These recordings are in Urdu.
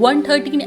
113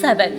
7.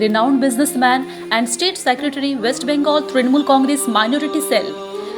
renowned businessman and state secretary, West Bengal Trinamool Congress Minority Cell.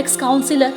ex councillor,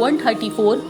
134,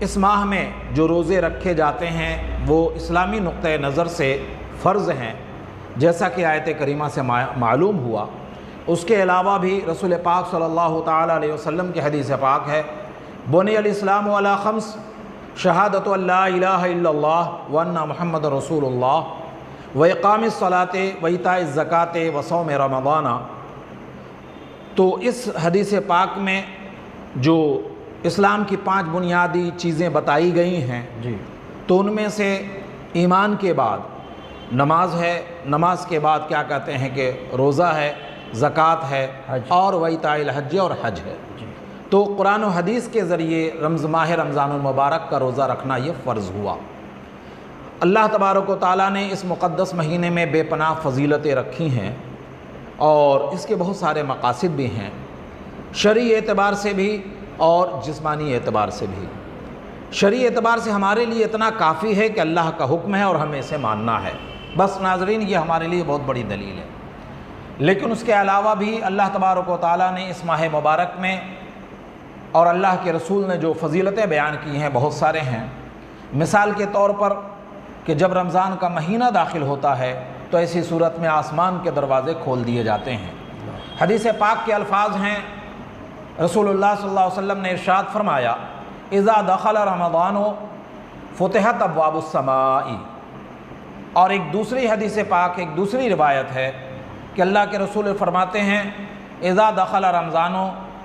اس ماہ میں جو روزے رکھے جاتے ہیں وہ اسلامی نقطۂ نظر سے فرض ہیں، جیسا کہ آیت کریمہ سے معلوم ہوا۔ اس کے علاوہ بھی رسول پاک صلی اللہ تعالیٰ علیہ وسلم کی حدیث پاک ہے، بنی الاسلام علی خمس، شہادت ان لا الہ الا اللہ وان محمد رسول اللہ و اقام الصلاۃ و ایتاء الزکوٰۃ و صوم رمضان۔ تو اس حدیث پاک میں جو اسلام کی 5 بنیادی چیزیں بتائی گئی ہیں، جی، تو ان میں سے ایمان کے بعد نماز ہے، نماز کے بعد کیا کہتے ہیں کہ روزہ ہے، زکوٰۃ ہے، حج، اور وایتاء الحج اور حج ہے۔ تو قرآن و حدیث کے ذریعے ماہ رمضان المبارک کا روزہ رکھنا یہ فرض ہوا۔ اللہ تبارک و تعالیٰ نے اس مقدس مہینے میں بے پناہ فضیلتیں رکھی ہیں اور اس کے بہت سارے مقاصد بھی ہیں، شرعی اعتبار سے بھی اور جسمانی اعتبار سے بھی۔ شرعی اعتبار سے ہمارے لیے اتنا کافی ہے کہ اللہ کا حکم ہے اور ہمیں اسے ماننا ہے، بس ناظرین یہ ہمارے لیے بہت بڑی دلیل ہے۔ لیکن اس کے علاوہ بھی اللہ تبارک و تعالیٰ نے اس ماہ مبارک میں اور اللہ کے رسول نے جو فضیلتیں بیان کی ہیں بہت سارے ہیں۔ مثال کے طور پر کہ جب رمضان کا مہینہ داخل ہوتا ہے تو ایسی صورت میں آسمان کے دروازے کھول دیے جاتے ہیں۔ حدیث پاک کے الفاظ ہیں، رسول اللہ صلی اللہ علیہ وسلم نے ارشاد فرمایا، اذا دخل رمضان فتحت ابواب السماء۔ اور ایک دوسری حدیث پاک، ایک دوسری روایت ہے کہ اللہ کے رسول فرماتے ہیں، اذا دخل رمضان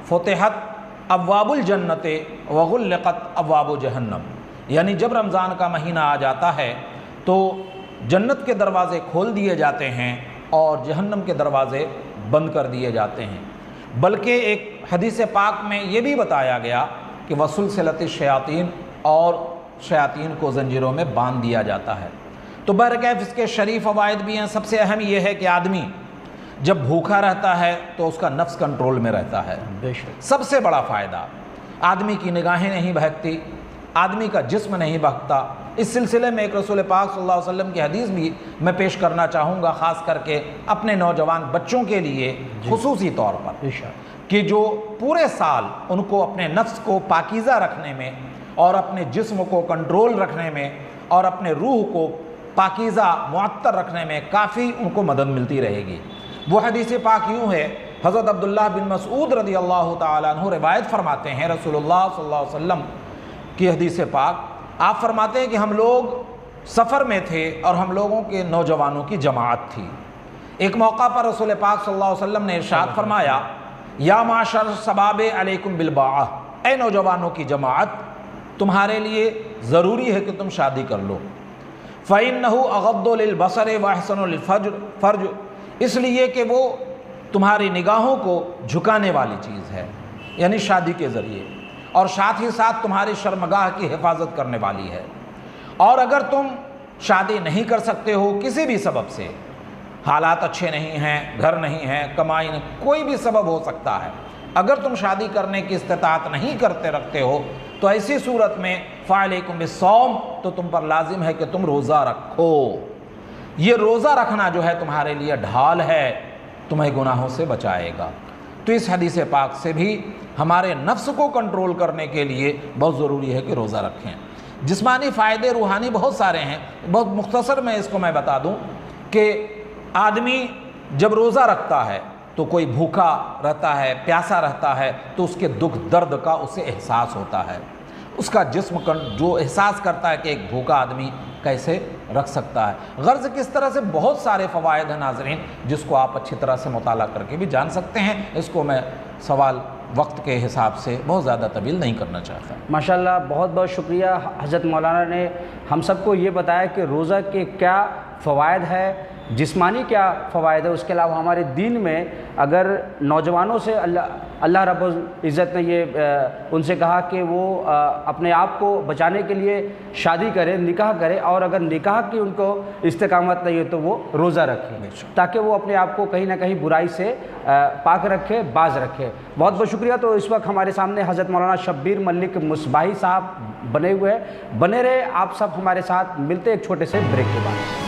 فتحت ابواب الجنت وغلقت ابواب جہنم۔ یعنی جب رمضان کا مہینہ آ جاتا ہے تو جنت کے دروازے کھول دیے جاتے ہیں اور جہنم کے دروازے بند کر دیے جاتے ہیں۔ بلکہ ایک حدیث پاک میں یہ بھی بتایا گیا کہ وسلسلۃ الشیاطین، اور شیاطین کو زنجیروں میں باندھ دیا جاتا ہے۔ تو بہرکیف اس کے شریف فوائد بھی ہیں۔ سب سے اہم یہ ہے کہ آدمی جب بھوکا رہتا ہے تو اس کا نفس کنٹرول میں رہتا ہے، بے شک، سب سے بڑا فائدہ۔ آدمی کی نگاہیں نہیں بہکتی، آدمی کا جسم نہیں بہکتا۔ اس سلسلے میں ایک رسول پاک صلی اللہ علیہ وسلم کی حدیث بھی میں پیش کرنا چاہوں گا، خاص کر کے اپنے نوجوان بچوں کے لیے خصوصی طور پر، بے شک، کہ جو پورے سال ان کو اپنے نفس کو پاکیزہ رکھنے میں اور اپنے جسم کو کنٹرول رکھنے میں اور اپنے روح کو پاکیزہ معطر رکھنے میں کافی ان کو مدد ملتی رہے گی۔ وہ حدیث پاک یوں ہے، حضرت عبداللہ بن مسعود رضی اللہ تعالیٰ عنہ روایت فرماتے ہیں، رسول اللہ صلی اللہ علیہ وسلم کی حدیث پاک، آپ فرماتے ہیں کہ ہم لوگ سفر میں تھے اور ہم لوگوں کے نوجوانوں کی جماعت تھی۔ ایک موقع پر رسول پاک صلی اللہ علیہ وسلم نے ارشاد فرمایا، یا معاشر شباب علیکم بالباعہ، اے نوجوانوں کی جماعت، تمہارے لیے ضروری ہے کہ تم شادی کر لو۔ فَإِنَّهُ أَغَضُّ لِلْبَصَرِ وَأَحْسَنُ لِلْفَرْجِ، اس لیے کہ وہ تمہاری نگاہوں کو جھکانے والی چیز ہے، یعنی شادی کے ذریعے، اور ساتھ ہی ساتھ تمہاری شرمگاہ کی حفاظت کرنے والی ہے۔ اور اگر تم شادی نہیں کر سکتے ہو کسی بھی سبب سے، حالات اچھے نہیں ہیں، گھر نہیں ہے، کمائی نہیں، کوئی بھی سبب ہو سکتا ہے، اگر تم شادی کرنے کی استطاعت نہیں رکھتے ہو تو ایسی صورت میں فعلیکم بالصوم، تو تم پر لازم ہے کہ تم روزہ رکھو۔ یہ روزہ رکھنا جو ہے تمہارے لیے ڈھال ہے، تمہیں گناہوں سے بچائے گا۔ تو اس حدیث پاک سے بھی ہمارے نفس کو کنٹرول کرنے کے لیے بہت ضروری ہے کہ روزہ رکھیں۔ جسمانی فائدے روحانی بہت سارے ہیں، بہت مختصر میں اس کو میں بتا دوں کہ آدمی جب روزہ رکھتا ہے تو کوئی بھوکا رہتا ہے، پیاسا رہتا ہے، تو اس کے دکھ درد کا اسے احساس ہوتا ہے، اس کا جسم جو احساس کرتا ہے کہ ایک بھوکا آدمی کیسے رکھ سکتا ہے۔ غرض کس طرح سے بہت سارے فوائد ہیں ناظرین، جس کو آپ اچھی طرح سے مطالعہ کر کے بھی جان سکتے ہیں۔ اس کو میں سوال وقت کے حساب سے بہت زیادہ طویل نہیں کرنا چاہتا۔ ماشاءاللہ، بہت بہت شکریہ۔ حضرت مولانا نے ہم سب کو یہ بتایا کہ روزہ کے کیا فوائد ہے، جسمانی کیا فوائد ہے، اس کے علاوہ ہمارے دین میں اگر نوجوانوں سے اللہ رب العزت نے یہ ان سے کہا کہ وہ اپنے آپ کو بچانے کے لیے شادی کرے، نکاح کرے، اور اگر نکاح کی ان کو استقامت نہیں ہے تو وہ روزہ رکھے، تاکہ وہ اپنے آپ کو کہیں نہ کہیں برائی سے پاک رکھے، باز رکھے۔ بہت بہت شکریہ۔ تو اس وقت ہمارے سامنے حضرت مولانا شبیر ملک مصباحی صاحب بنے ہوئے ہیں، بنے رہے آپ سب ہمارے ساتھ، ملتے ایک چھوٹے سے بریک کے بعد۔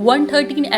113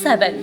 7।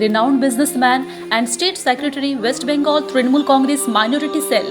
renowned businessman and state secretary West Bengal Trinamool Congress minority cell।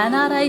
NRI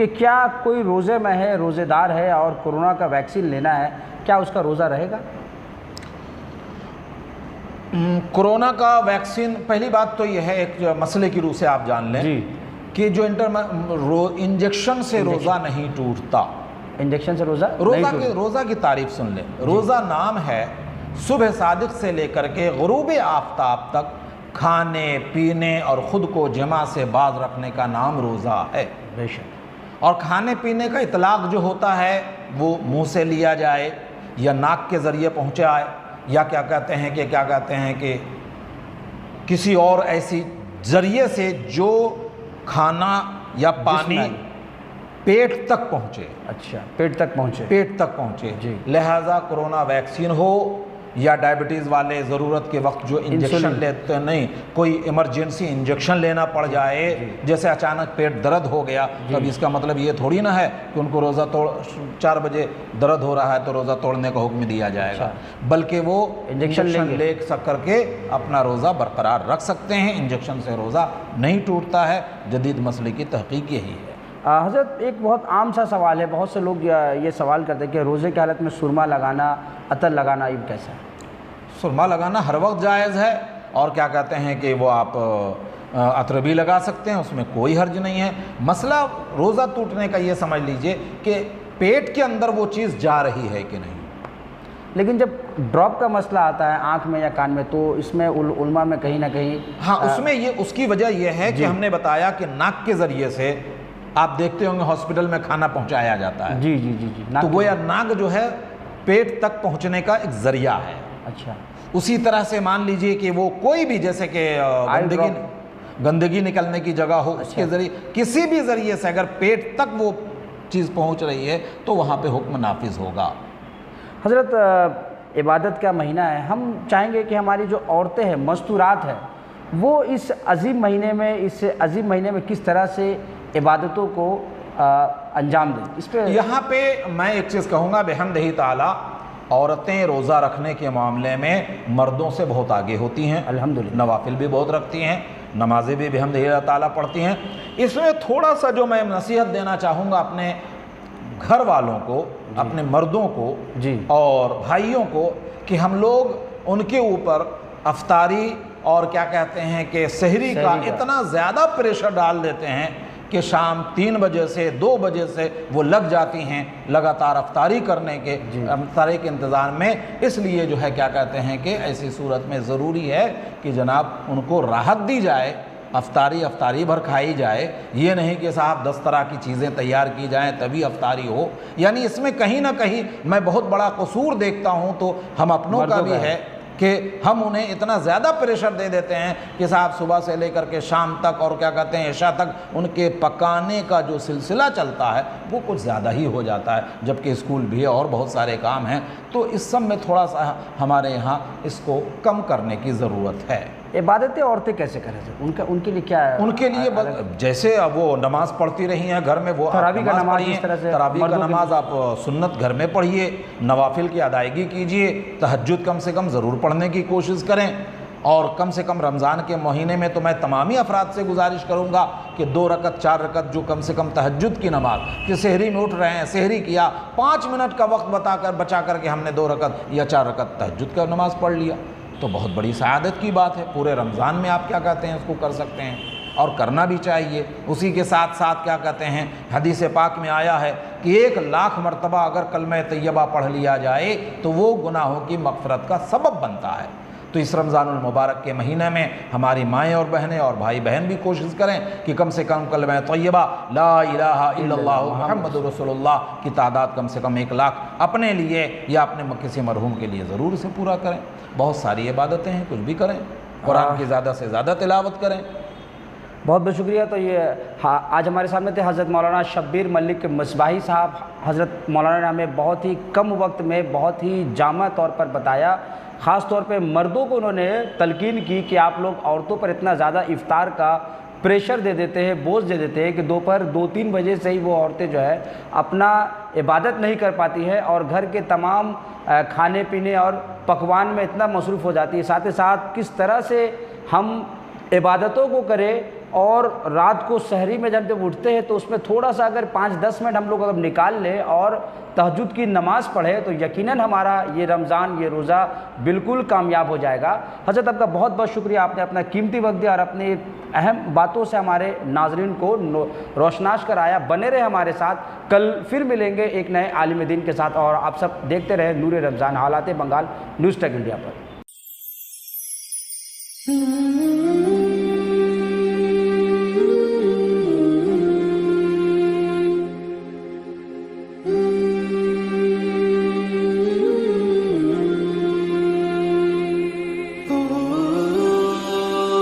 کہ کیا کوئی روزے میں ہے، روزے دار ہے اور کورونا کا ویکسین لینا ہے، کیا اس کا روزہ رہے گا؟ کورونا کا ویکسین، پہلی بات تو یہ ہے ایک مسئلے کی روح سے آپ جان لیں جی کہ جو انجیکشن سے روزہ نہیں ٹوٹتا. انجیکشن سے روزہ نہیں ٹوٹتا. روزہ کی تعریف سن لیں. روزہ نام ہے صبح صادق سے لے کر کے غروب آفتاب تک کھانے پینے اور خود کو جمع سے باز رکھنے کا نام روزہ ہے. بے شک. اور کھانے پینے کا اطلاق جو ہوتا ہے وہ منہ سے لیا جائے یا ناک کے ذریعے پہنچائے یا کیا کہتے ہیں کہ کسی اور ایسی ذریعے سے جو کھانا یا پانی پیٹ تک پہنچے. اچھا، پیٹ تک پہنچے. جی. لہٰذا کورونا ویکسین ہو یا ڈائبٹیز والے ضرورت کے وقت جو انجیکشن لیتے نہیں، کوئی ایمرجنسی انجیکشن لینا پڑ جائے، جیسے اچانک پیٹ درد ہو گیا، تب اس کا مطلب یہ تھوڑی نہ ہے کہ ان کو روزہ 4 بجے درد ہو رہا ہے تو روزہ توڑنے کا حکم دیا جائے گا، بلکہ وہ انجیکشن لے کر کے اپنا روزہ برقرار رکھ سکتے ہیں. انجیکشن سے روزہ نہیں ٹوٹتا ہے. جدید مسئلے کی تحقیق یہی ہے. حضرت ایک بہت عام سا سوال ہے، بہت سے لوگ یہ سوال کرتے ہیں کہ روزے کی حالت میں سرما لگانا، عطر لگانا یہ کیسا ہے؟ سرما لگانا ہر وقت جائز ہے، اور کیا کہتے ہیں کہ وہ آپ عطر بھی لگا سکتے ہیں، اس میں کوئی حرج نہیں ہے. مسئلہ روزہ ٹوٹنے کا یہ سمجھ لیجئے کہ پیٹ کے اندر وہ چیز جا رہی ہے کہ نہیں. لیکن جب ڈراپ کا مسئلہ آتا ہے آنکھ میں یا کان میں، تو اس میں علماء میں کہیں نہ کہیں اس میں اس کی وجہ یہ ہے کہ ہم نے بتایا کہ ناک کے ذریعے سے آپ دیکھتے ہوں گے ہاسپٹل میں کھانا پہنچایا جاتا ہے. جی. تو گویا ناک جو ہے پیٹ تک پہنچنے کا ایک ذریعہ ہے. اچھا. اسی طرح سے مان لیجئے کہ وہ کوئی بھی جیسے کہ گندگی نکلنے کی جگہ ہو، اس کے ذریعے کسی بھی ذریعے سے اگر پیٹ تک وہ چیز پہنچ رہی ہے تو وہاں پہ حکم نافذ ہوگا. حضرت عبادت کا مہینہ ہے، ہم چاہیں گے کہ ہماری جو عورتیں ہیں، مستورات ہیں، وہ اس عظیم مہینے میں کس طرح سے عبادتوں کو انجام دیں. اس پہ یہاں پہ میں ایک چیز کہوں گا، بحمدہ تعالیٰ عورتیں روزہ رکھنے کے معاملے میں مردوں سے بہت آگے ہوتی ہیں. الحمدللہ. نوافل بھی بہت رکھتی ہیں، نمازیں بھی بحمدہ تعالیٰ پڑھتی ہیں. اس میں تھوڑا سا جو میں نصیحت دینا چاہوں گا اپنے گھر والوں کو، اپنے مردوں کو اور بھائیوں کو، کہ ہم لوگ ان کے اوپر افطاری اور کیا کہتے ہیں کہ سحری کا اتنا زیادہ پریشر ڈال دیتے ہیں کہ شام 3 بجے سے 2 بجے سے وہ لگ جاتی ہیں لگاتار افطاری کرنے کے افطاری کے انتظام میں. اس لیے جو ہے کیا کہتے ہیں کہ ایسی صورت میں ضروری ہے کہ جناب ان کو راحت دی جائے، افطاری بھر کھائی جائے. یہ نہیں کہ صاحب 10 طرح کی چیزیں تیار کی جائیں تبھی افطاری ہو. یعنی اس میں کہیں نہ کہیں میں بہت بڑا قصور دیکھتا ہوں تو ہم اپنوں کا بھی ہے کہ ہم انہیں اتنا زیادہ پریشر دے دیتے ہیں کہ صاحب صبح سے لے کر کے شام تک اور کیا کہتے ہیں عشاء تک ان کے پکانے کا جو سلسلہ چلتا ہے وہ کچھ زیادہ ہی ہو جاتا ہے، جبکہ اسکول بھی ہے اور بہت سارے کام ہیں. تو اس سب میں تھوڑا سا ہمارے یہاں اس کو کم کرنے کی ضرورت ہے. عبادتیں عورتیں کیسے کریں سر؟ ان کے لیے کیا ہے؟ ان کے لیے جیسے وہ نماز پڑھتی رہی ہیں گھر میں، وہ تراویح کا نماز اس طرح سے، تراویح کا نماز آپ سنت گھر میں پڑھیے، نوافل کی ادائیگی کیجئے، تہجد کم سے کم ضرور پڑھنے کی کوشش کریں. اور کم سے کم رمضان کے مہینے میں تو میں تمامی افراد سے گزارش کروں گا کہ 2 رکعت 4 رکعت جو کم سے کم تہجد کی نماز، کہ سحری میں اٹھ رہے ہیں، سحری کیا 5 منٹ کا وقت بچا کر کے ہم نے 2 رکعت یا 4 رکعت تہجد کا نماز پڑھ لیا تو بہت بڑی سعادت کی بات ہے. پورے رمضان میں آپ کیا کہتے ہیں اس کو کر سکتے ہیں اور کرنا بھی چاہیے. اسی کے ساتھ ساتھ کیا کہتے ہیں حدیث پاک میں آیا ہے کہ 1,00,000 مرتبہ اگر کلمہ طیبہ پڑھ لیا جائے تو وہ گناہوں کی مغفرت کا سبب بنتا ہے. تو اس رمضان المبارک کے مہینے میں ہماری مائیں اور بہنیں اور بھائی بہن بھی کوشش کریں کہ کم سے کم کلمہ طیبہ لا الہ الا اللہ محمد رسول اللہ کی تعداد کم سے کم 1,00,000 اپنے لیے یا اپنے کسی مرحوم کے لیے ضرور سے پورا کریں. بہت ساری عبادتیں ہیں، کچھ بھی کریں، قرآن کی زیادہ سے زیادہ تلاوت کریں. بہت بہت شکریہ. تو یہ آج ہمارے سامنے تھے حضرت مولانا شبیر ملک مصباحی صاحب. حضرت مولانا نے ہمیں بہت ہی کم وقت میں بہت ہی جامع طور پر بتایا. خاص طور پہ مردوں کو انہوں نے تلقین کی کہ آپ لوگ عورتوں پر اتنا زیادہ افطار کا پریشر دے دیتے ہیں، بوجھ دے دیتے ہیں کہ دوپہر 2-3 بجے سے ہی وہ عورتیں جو ہے اپنا عبادت نہیں کر پاتی ہے اور گھر کے تمام کھانے پینے اور پکوان میں اتنا مصروف ہو جاتی ہے. ساتھ ہی ساتھ کس طرح سے ہم عبادتوں کو کریں اور رات کو سحری میں جب اٹھتے ہیں تو اس میں تھوڑا سا اگر 5-10 منٹ ہم لوگ اگر نکال لیں اور تہجد کی نماز پڑھے تو یقیناً ہمارا یہ رمضان، یہ روزہ بالکل کامیاب ہو جائے گا۔ حضرت آپ کا بہت بہت شکریہ، آپ نے اپنا قیمتی وقت دیا اور اپنی اہم باتوں سے ہمارے ناظرین کو روشناس کرایا۔ بنے رہے ہمارے ساتھ، کل پھر ملیں گے ایک نئے عالم دین کے ساتھ، اور آپ سب دیکھتے رہے نور رمضان، حالات بنگال، نیوز ٹیک انڈیا پر۔